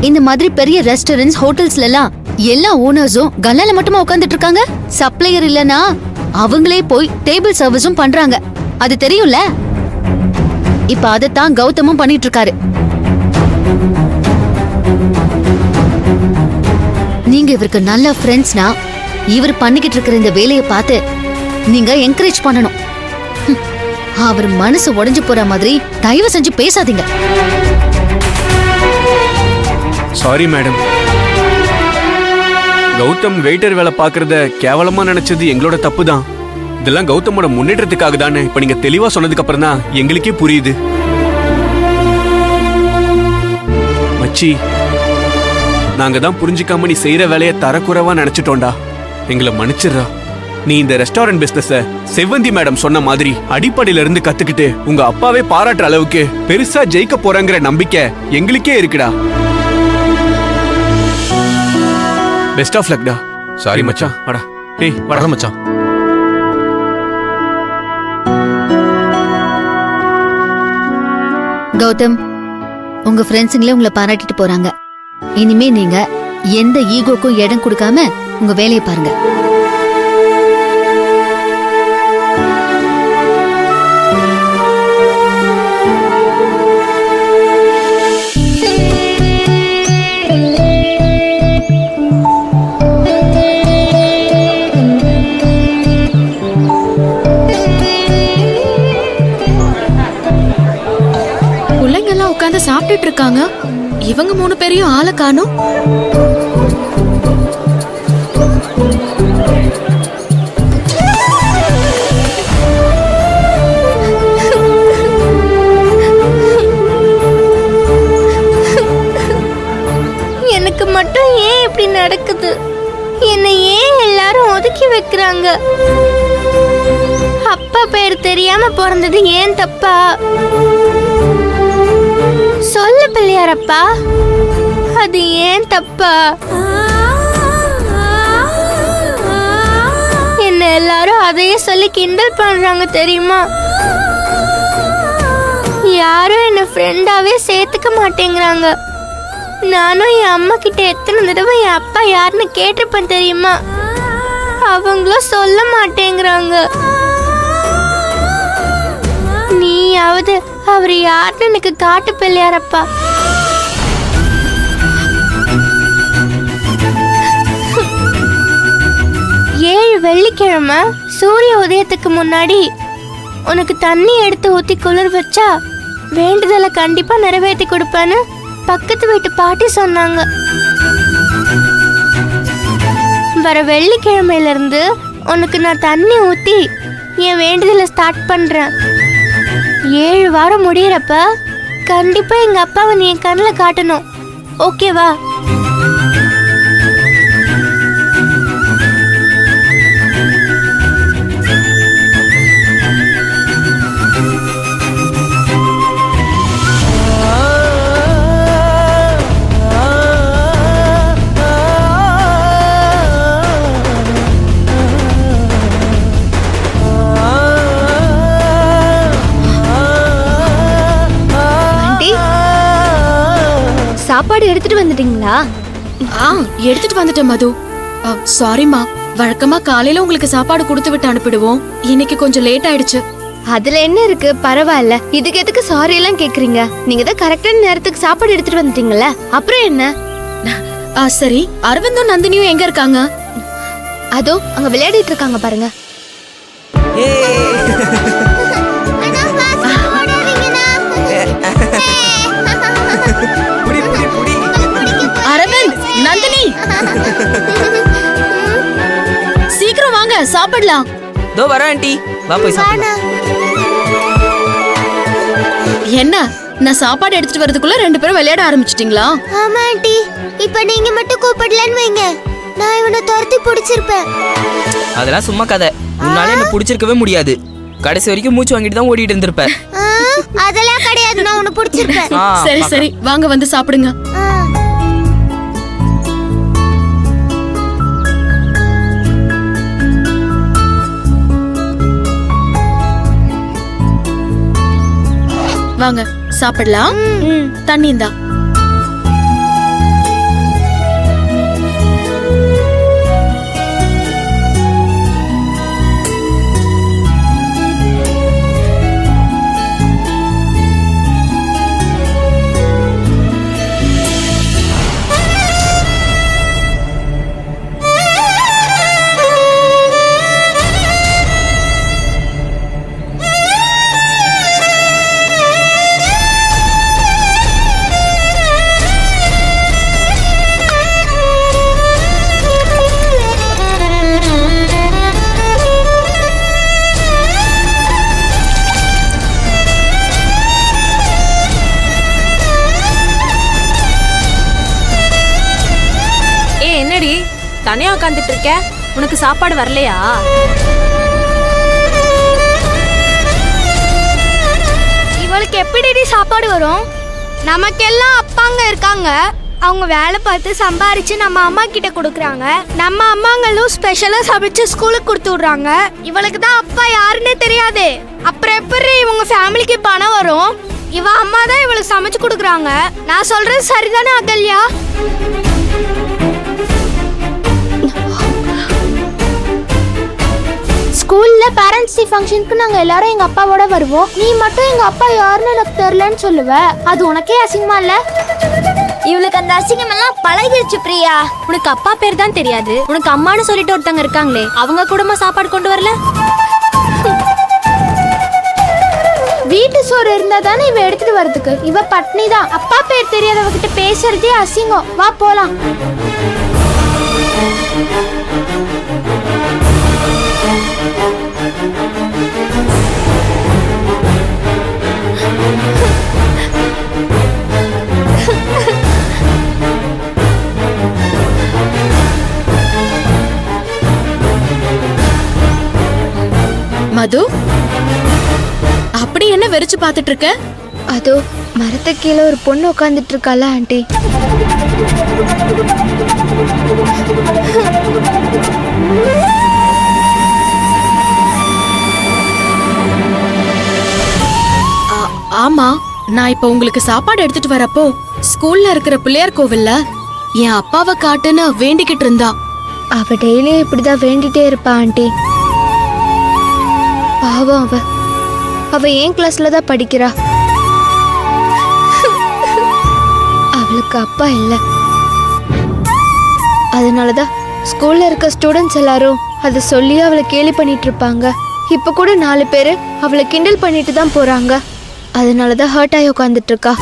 இந்த மாதிரி பெரிய ரெஸ்டாரண்ட்ஸ் ஹோட்டல்ஸ்ல எல்லாம் எல்லா ஓனர்ஸும் கல்லால மட்டுமா உட்கார்ந்துட்டு இருக்காங்க? சப்ளையர் இல்லனா அவங்களே போய் டேபிள் சர்வீஸும் பண்றாங்க. அது தெரியும்ல? இப்ப அதத்தான் கௌதமும் பண்ணிட்டு இருக்காரு. நீங்க இவருக்கு நல்ல ஃப்ரெண்ட்ஸ்னா இவர் பண்ணிக்கிட்டு இருக்கிற இந்த வேலையை பார்த்து நீங்க என்கரேஜ் பண்ணணும். அவர் மனசு உடைஞ்சு போற மாதிரி தயவு செஞ்சு பேசாதீங்க. Sorry madam. கௌதம் வெயிட்டர் வேலை பாக்குறத கேவலமா நினைச்சது எங்களோட தப்பு தான். இதெல்லாம் கௌதமோட முன்னேற்றத்துக்காக தானே இப்ப நீங்க தெளிவா சொன்னதுக்கு அப்புறம் தான் எங்களுக்கே புரியுது. மச்சி, நாங்க தான் புரிஞ்சுக்காம நீ செய்யற வேலையை தரக்குறைவா நினைச்சிட்டோம்டா. எங்களை மன்னிச்சிடுறா. நீ இந்த ரெஸ்டாரண்ட் பிசினஸ செவ்வந்தி மேடம் சொன்ன மாதிரி அடிப்படையில இருந்து கத்துக்கிட்டு உங்க அப்பாவே பாராட்டுற அளவுக்கு பெருசா ஜெயிக்க போறங்கிற நம்பிக்கை எங்களுக்கே இருக்குடா. Best of லக்டா. சாரி மச்சான். வாடா. டேய் வர மச்சான். கௌதம், உங்க ஃப்ரெண்ட்ஸுங்களே உங்களை பாராட்டிட்டு போறாங்க. இனிமே நீங்க எந்த ஈகோக்கும் இடம் கொடுக்காம உங்க வேலையை பாருங்க. பிள்ளைங்கெல்லாம் உட்கார்ந்து சாப்பிட்டுட்டு இருக்காங்க. இவங்க 3 பேரையும் ஆளை காணோம். எனக்கு மட்டும் ஏன் இப்படி நடக்குது? என்னை ஏன் எல்லாரும் ஒதுக்கி வைக்கிறாங்க? அப்பா பேர் தெரியாம பிறந்தது ஏன் தப்பா? சொல்லு பிள்ளையாரப்பா, அது ஏன் தப்பா? என்ன எல்லாரும் அதையே சொல்லி கிண்டல் பண்றாங்க தெரியுமா? யாரும் என்ன ஃப்ரெண்டாவே சேர்த்துக்க மாட்டேங்கிறாங்க. நானும் என் அம்மா கிட்ட எத்தனை தடவை என் அப்பா யாருன்னு கேட்டிருப்பேன் தெரியுமா? அவங்களும் சொல்ல மாட்டேங்கிறாங்க. நீயாவது அவர் யாருன்னு எனக்கு காட்டு பிள்ளையாரப்பா. ஏழு வெள்ளிக்கிழமை சூரிய உதயத்துக்கு முன்னாடி உனக்கு தண்ணி எடுத்து ஊத்தி குளிர் வச்சா வேண்டுதலை கண்டிப்பா நிறைவேற்றி கொடுப்பேன்னு பக்கத்து வீட்டு பாட்டி சொன்னாங்க. வர வெள்ளிக்கிழமையில இருந்து உனக்கு நான் தண்ணி ஊத்தி என் வேண்டுதலை ஸ்டார்ட் பண்றேன். 7 வாரம் முடியறப்ப கண்டிப்பா எங்க அப்பாவை நீ என் கண்ணில் காட்டணும். ஓகேவா? சாப்பாடு எடுத்துட்டு வந்துட்டீங்களா? எடுத்துட்டு வந்துட்டேன் மது. சாரிம்மா, வழக்கமா காலையில உங்களுக்கு சாப்பாடு கொடுத்து விட்டு அனுப்பிடுவோம். இன்னைக்கு கொஞ்சம் லேட் ஆயிடுச்சு. அதுல என்ன இருக்கு, பரவாயில்ல. இதுக்கு எதுக்கு சாரி எல்லாம் கேக்குறீங்க? நீங்க தான் கரெக்டான நேரத்துக்கு சாப்பாடு எடுத்துட்டு வந்துட்டீங்கல்ல, அப்புறம் என்ன? சரி, அரவிந்தும் நந்தினியும் எங்க இருக்காங்க? அதோ அங்க விளையாடிட்டு இருக்காங்க பாருங்க. அரவிந்த், நந்தினி, சீக்கிரம் வாங்க சாப்பிடலாம். தோ வர ஆண்டி, வா போய் சாப்பிடலாம். என்ன, நான் சாப்பாடு எடுத்துட்டு வரதுக்குள்ள 2 பேரும் விளையாட ஆரம்பிச்சிட்டீங்களா? ஆமா ஆண்டி, இப்ப நீங்க மட்டும் கூப்பிடலன்னு வைங்க, நான் இவனை துரத்தி பிடிச்சிருப்பேன். அதெல்லாம் சும்மா கதை. உன்னால என்ன பிடிச்சிருக்கவே முடியாது. கடைசி வரைக்கும் மூச்சு வாங்கிட்டு தான் ஓடிட்டு இருந்திருப்ப. அதெல்லாம் கிடையாது, நான் உன்னை பிடிச்சிருப்பேன். சரி சரி, வாங்க வந்து சாப்பிடுங்க. வாங்க சாப்பிடலாம். தண்ணி இந்தா. தனியா உட்காந்துட்டு இருக்க? உனக்கு சாப்பாடு வரலையா? இவளுக்கு எப்படி சாப்பாடு வரும்? நமக்கெல்லாம் அப்பாங்க இருக்காங்க. அவங்க வேலை பார்த்து சம்பாரிச்சு நம்ம அம்மா கிட்ட கொடுக்குறாங்க. நம்ம அம்மாங்களும் ஸ்பெஷலா சமைச்சு ஸ்கூலுக்கு கொடுத்து விடுறாங்க. இவளுக்கு தான் அப்பா யாருன்னே தெரியாது. அப்புறம் எப்படி இவங்க ஃபேமிலிக்கு பணம் வரும்? இவ அம்மா தான் இவளுக்கு சமைச்சு கொடுக்குறாங்க. நான் சொல்றது சரிதானே அகல்யா? ஸ்கூல்ல பேரண்ட்ஸ் டே ஃபங்க்ஷனுக்கு நாங்க எல்லாரும் எங்க அப்பாவோட வருவோம். நீ மட்டும் எங்க அப்பா யாருன்னு எனக்கு தெரியலன்னு சொல்லுவ. அது உனக்கே அசிங்கமா இல்ல? இவளுக்கு அந்த அசிங்கம் எல்லாம் பழகிருச்சு பிரியா. உனக்கு அப்பா பேர் தான் தெரியாது, உனக்கு அம்மான்னு சொல்லிட்டு ஒருத்தங்க இருக்காங்களே, அவங்க கூடமா சாப்பாடு கொண்டு வரல? வீட்டு சோறு இருந்தா தானே இவ எடுத்துட்டு வரதுக்கு. இவ பட்னி தான். அப்பா பேர் தெரியாதவ கிட்ட பேசுறதே அசிங்கம். வா போலாம். மது, அப்படி என்ன வெறிச்சு பார்த்துட்டு இருக்க? அதோ மரத்து கீழே ஒரு பொண்ணு உட்காந்துட்டு இருக்கால ஆண்டி. ஆமா, நான் இப்ப உங்களுக்கு சாப்பாடு எடுத்துட்டு வரப்போ ஸ்கூல்ல இருக்கிற பிள்ளையார் கோவில்ல என் அப்பாவை காட்டுன்னு வேண்டிக்கிட்டு இருந்தா. அவ டெய்லியும் இப்படிதான் வேண்டிட்டே இருப்பா ஆண்டி. பாவம் அவ ஏன் கிளாஸ்ல தான் படிக்கிறா. அவளுக்கு அப்பா இல்ல. அதனாலதான் ஸ்கூல்ல இருக்க ஸ்டூடெண்ட்ஸ் எல்லாரும் அதை சொல்லி அவளை கேலி பண்ணிட்டு இருப்பாங்க. இப்ப கூட 4 பேரு அவளை கிண்டல் பண்ணிட்டு தான் போறாங்க. அதனாலதான் ஹர்ட் ஆகி உட்காந்துட்டு இருக்கா.